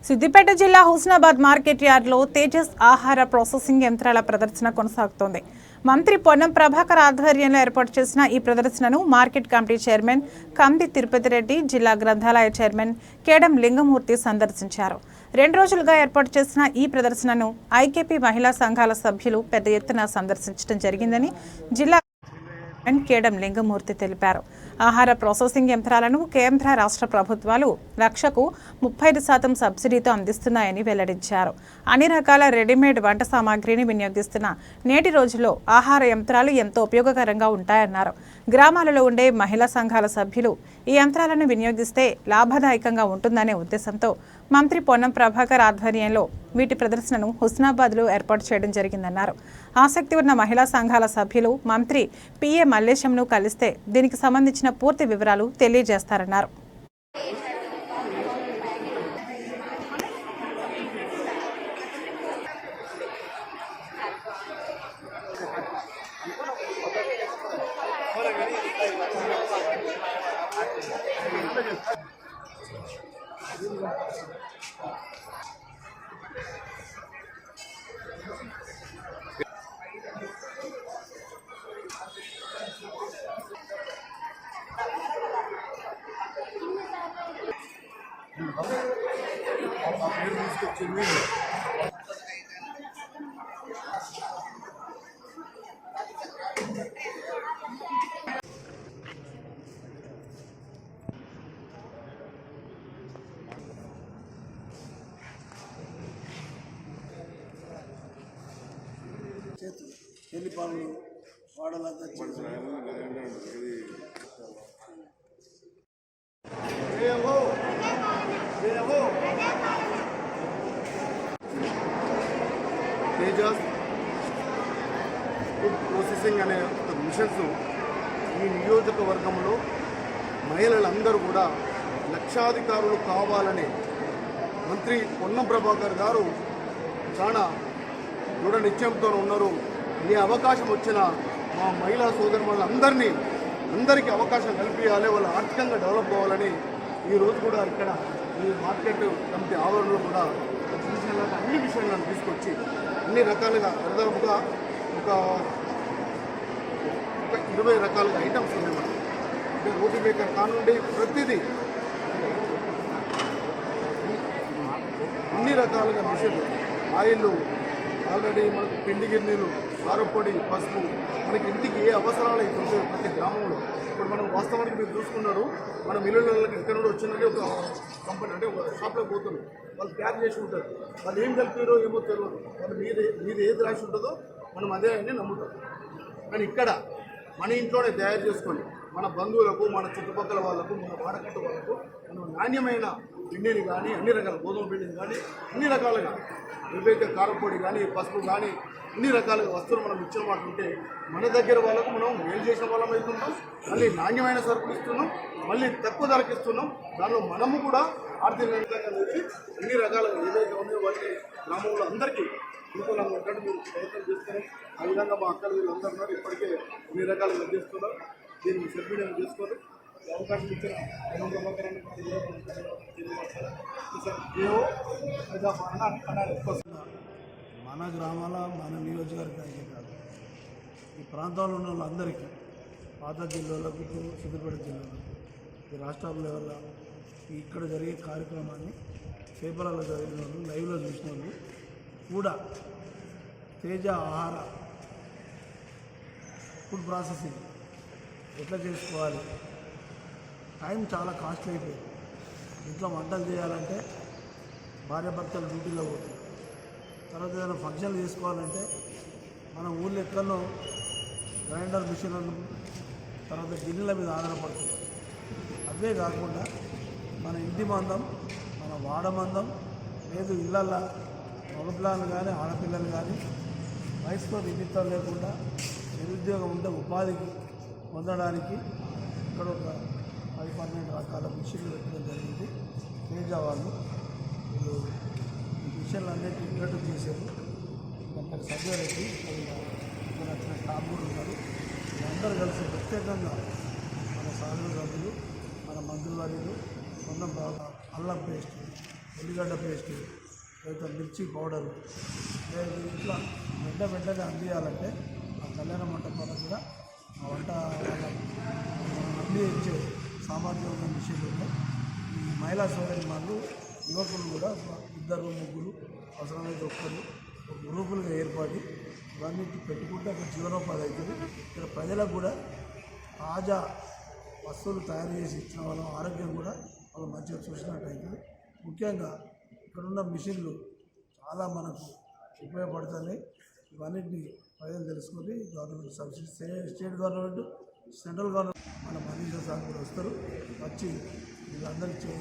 సిద్దిపేట జిల్లా హుస్నాబాద్ మార్కెట్ యార్డ్లో తేజస్ ఆహార ప్రాసెసింగ్ యంత్రాల ప్రదర్శన కొనసాగుతోంది. మంత్రి పొన్నం ప్రభాకర్ ఆధ్వర్యంలో ఏర్పాటు చేసిన ఈ ప్రదర్శనను మార్కెట్ కమిటీ చైర్మన్ కంది తిరుపతి రెడ్డి, జిల్లా గ్రంథాలయ చైర్మన్ కేడం లింగమూర్తి సందర్శించారు. 2 రోజులుగా ఏర్పాటు చేసిన ఈ ప్రదర్శనను ఐకేపీ మహిళా సంఘాల సభ్యులు పెద్ద ఎత్తున సందర్శించడం జరిగిందని జిల్లా కేడం లింగమూర్తి తెలిపారు. ఆహార ప్రాసెసింగ్ యంత్రాలను కేంద్ర రాష్ట్ర ప్రభుత్వాలు లక్షకు 35% సబ్సిడీతో అందిస్తున్నాయని వెల్లడించారు. అన్ని రకాల రెడీమేడ్ వంట సామాగ్రిని వినియోగిస్తున్న నేటి రోజుల్లో ఆహార యంత్రాలు ఎంతో ఉపయోగకరంగా ఉంటాయన్నారు. గ్రామాలలో ఉండే మహిళా సంఘాల సభ్యులు ఈ యంత్రాలను వినియోగిస్తే లాభదాయకంగా ఉంటుందనే ఉద్దేశంతో మంత్రి పొన్నం ప్రభాకర్ ఆధ్వర్యంలో వీటి ప్రదర్శనను హుస్నాబాద్లో ఏర్పాటు చేయడం జరిగిందన్నారు. ఆసక్తి ఉన్న మహిళా సంఘాల సభ్యులు మంత్రి పిఏ మల్లేశంను కలిస్తే దీనికి సంబంధించిన పూర్తి వివరాలు తెలియజేస్తారన్నారు. ఎన్ని పనులు వాడాలంతా తేజస్ ఫుడ్ ప్రాసెసింగ్ అనే ఒక మిషన్స్ ఈ నియోజకవర్గంలో మహిళలందరూ కూడా లక్షాధికారులు కావాలని మంత్రి పొన్నం ప్రభాకర్ గారు చాలా దృఢ నిశ్చయంతో ఉన్నారు. ఏ అవకాశం వచ్చినా మా మహిళా అందరికీ అవకాశం కల్పించాలి, వాళ్ళు ఆర్థికంగా డెవలప్ అవ్వాలని ఈరోజు కూడా ఇక్కడ ఈ మార్కెట్ కమిటీ ఆవరణలో కూడా అన్ని విషయాలను తీసుకొచ్చి అన్ని రకాలుగా దాదాపుగా ఒక 20 రకాలుగా ఐటమ్స్ ఉన్నాయి. మనం అంటే రోటీ మేకర్ కానుండి ప్రతిదీ అన్ని రకాలుగా మిషన్లు, ఆయిల్, ఆల్రెడీ మనకు పిండి గిన్నెలు, కారపొడి, పసుపు, మనకి ఇంటికి ఏ అవసరాలు అయితే ఉంటాయో ప్రతి గ్రామంలో. ఇప్పుడు మనం వాస్తవానికి మీరు చూసుకున్నారు, మన మిల్లులకి ఎక్కడ నుండి వచ్చినట్టు ఒక కంపెనీ అంటే ఒక షాప్లోకి పోతున్నారు, వాళ్ళు తయారు చేసి ఉంటారు, వాళ్ళు ఏం కలిపారో ఏమో తెలియదు, వాళ్ళు మీద ఏది రాసి ఉంటుందో మనం అదే అని నమ్ముతాం. కానీ ఇక్కడ మన ఇంట్లోనే తయారు చేసుకొని మన బంధువులకు, మన చుట్టుపక్కల వాళ్ళకు, మన వాడకట్టు వాళ్ళకు మనం నాణ్యమైన పిండిని కానీ, అన్ని రకాల గోధుమ పిండిని కానీ, అన్ని రకాలుగా ఏవైతే కారపొడి కానీ, పసుపు కానీ, అన్ని రకాలుగా వస్తువులు మనం ఇచ్చిన మాట ఉంటే మన దగ్గర వాళ్ళకు మనం మేలు చేసిన వాళ్ళం అవుతుంటాం, మళ్ళీ నాణ్యమైన సరుకులు ఇస్తున్నాం, మళ్ళీ తక్కువ ధరకు ఇస్తున్నాం. దానిలో మనము కూడా ఆర్థికంగా వచ్చి అన్ని రకాలుగా ఏదైతే ఉన్నాయో వాటిని గ్రామంలో అందరికీ అనుకూలంగా ఉన్నట్టు మీరు ప్రయత్నం చేస్తున్నాం. ఆ విధంగా మా అక్కలు వీళ్ళందరూ ఉన్నారు, ఇప్పటికే అన్ని రకాలుగా చేస్తున్నారు. దీన్ని సద్వినియోగం చేసుకొని అవకాశం ఇచ్చిన మన గ్రామాల, మన నియోజకవర్గానికి కాదు, ఈ ప్రాంతాల్లో ఉన్న వాళ్ళందరికీ, పాత జిల్లాలకు, సిద్దిపేట జిల్లాలో, ఈ రాష్ట్ర లెవెల్లో ఇక్కడ జరిగే కార్యక్రమాన్ని పేపర్లలో చదివిన వాళ్ళు, లైవ్లో చూసిన వాళ్ళు కూడా తేజ ఆహార ఫుడ్ ప్రాసెసింగ్ ఎట్లా చేసుకోవాలి, టైం చాలా కాస్ట్లీ అయిపోయింది. ఇంట్లో వంటలు చేయాలంటే భార్యాభర్తలు డ్యూటీలో పోతుంది, తర్వాత ఏదైనా ఫంక్షన్లు చేసుకోవాలంటే మన ఊళ్ళో ఎక్కడో గ్రైండర్ మిషన్లను, తర్వాత గిన్నెల మీద ఆధారపడుతుంది. అవే కాకుండా మన ఇంటి మందం, మన వాడ మందం, లేదు ఇళ్ళల్లో మగపిల్లలు కానీ, ఆడపిల్లలు కానీ వయసుతో నిమిత్తం లేకుండా నిరుద్యోగం ఉంటే ఉపాధికి పొందడానికి ఇక్కడ ఒక 10-12 రకాల మిషన్లు పెట్టడం జరిగింది. తేజ వాళ్ళు వీళ్ళు ఈ మిషన్లు అన్నిటి ఇంట్రడ్యూస్ చేశారు. డాక్టర్ సభ్యులకి వచ్చిన స్టాఫ్ కూడా ఉన్నారు. అందరూ కలిసి ప్రత్యేకంగా మన సాధన సభ్యులు, మన మంత్రివర్యులు, అల్లం పేస్ట్ ఉల్లిగడ్డ పేస్టు, లేదా మిర్చి పౌడరు, లేదు ఇట్లా వెంటనే అందియాలంటే ఆ కళ్యాణ మంటపాలకు కూడా ఆ వంట అందించే సామర్థ్యం ఉన్న మిషన్లు ఉన్నాయి. ఈ మహిళా సోదరిమణులు యువకులు కూడా 2-3 అవసరమైతే ఒక్కరు ఒక గ్రూపులుగా ఏర్పడి ఇవన్నీ పెట్టుకుంటే అక్కడ జీవనోపాధి అవుతుంది. ఇక్కడ ప్రజలకు కూడా తాజా వస్తువులు తయారు చేసి ఇచ్చిన వాళ్ళ ఆరోగ్యం కూడా వాళ్ళు మంచిగా చూసినట్టు అవుతుంది. ముఖ్యంగా ఇక్కడున్న మిషన్లు చాలా మనకు ఉపయోగపడుతున్నాయి. ఇవన్నిటిని ప్రజలు తెలుసుకొని government subsidy, state government, central government మన మనీషా సార్ కూడా వస్తారు, వచ్చి వీళ్ళందరికీ